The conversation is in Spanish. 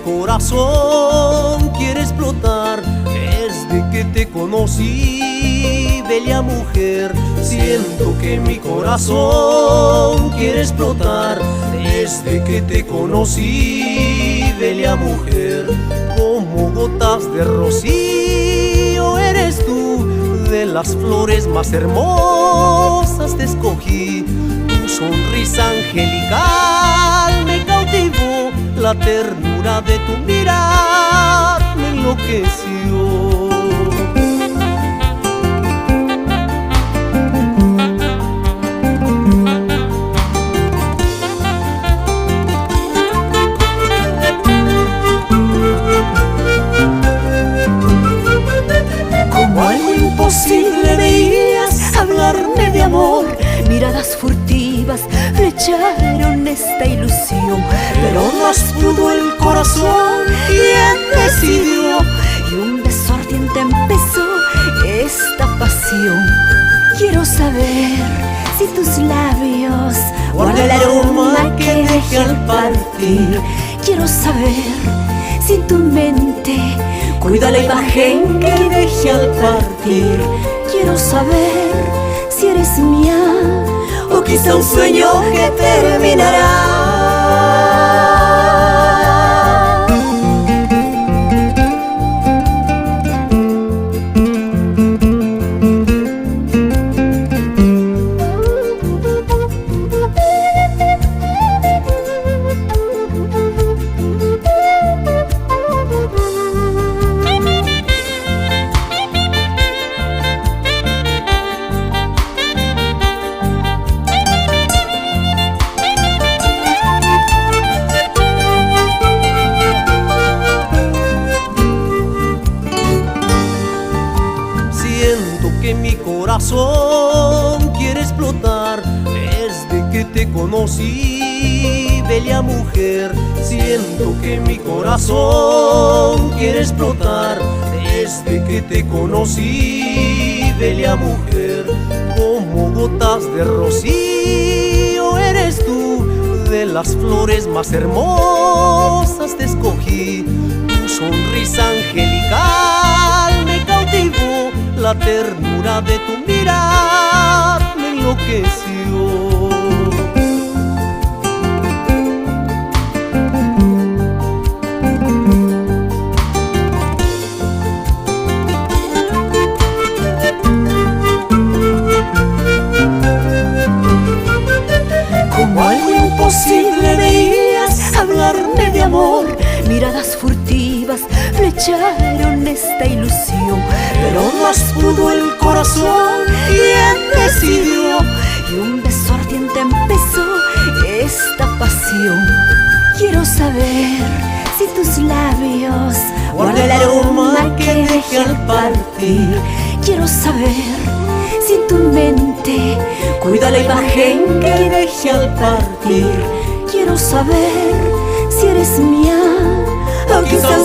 corazón quiere explotar. Desde que te conocí, bella mujer, siento que mi corazón quiere explotar. Desde que te conocí, bella mujer, como gotas de rocío eres tú. De las flores más hermosas te escogí. Tu sonrisa angelical me cautivó. La ternura de tu mirar me enloqueció. Como algo imposible veías hablarme de amor. Miradas furtivas flecharon esta ilusión, Pero más pudo el corazón, quien decidió, y un beso ardiente empezó esta pasión. Quiero saber si tus labios guarda el aroma que dejé al partir. Quiero saber si tu mente cuida la imagen que dejé al partir. Quiero saber si eres mía o quizá un sueño que terminará. Que mi corazón quiere explotar. Desde que te conocí, bella mujer, siento que mi corazón quiere explotar. Desde que te conocí, bella mujer, como gotas de rocío eres tú. De las flores más hermosas te escogí. Tu sonrisa angelical me cautivó. La ternura de tu mirar me enloqueció. Como algo imposible veías hablarme de amor. Miradas furtivas flecharon esta ilusión, pero más pudo el corazón, quien decidió, y un beso ardiente empezó esta pasión. Quiero saber si tus labios guarda el aroma que dejé al partir. Quiero saber si tu mente cuida la imagen que dejé al partir. Quiero saber si eres mía o quizá